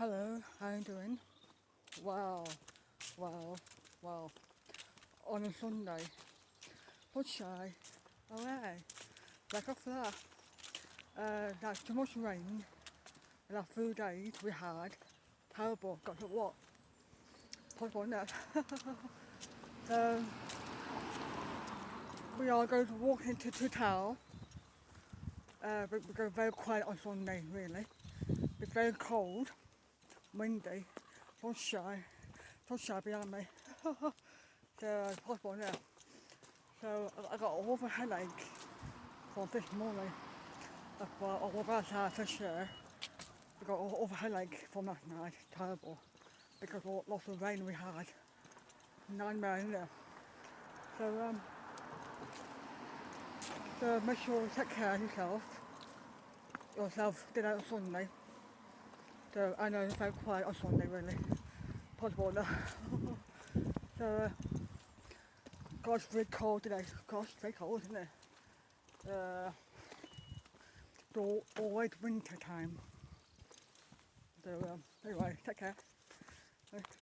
Hello, how you doing? Wow, wow, wow. On a Sunday, not shy, away, like a flower. That's too much rain. The last few days we had, terrible, got to what? Put on that. So, we are going to walk into town. But we're going very quiet on Sunday, really. It's very cold, windy, sunshine behind me. So, put on that. So, I got a awful headache from this morning. That's why I walk outside for sure. We got all over headache from last night, terrible. Because of lots of rain we had. Nightmare in there. So so make sure you take care of yourself did on Sunday. So I know it's very quiet on Sunday really. Possible now. So God's very cold today. Gosh, very cold, isn't it? Uh, it's always winter time. So anyway, take care.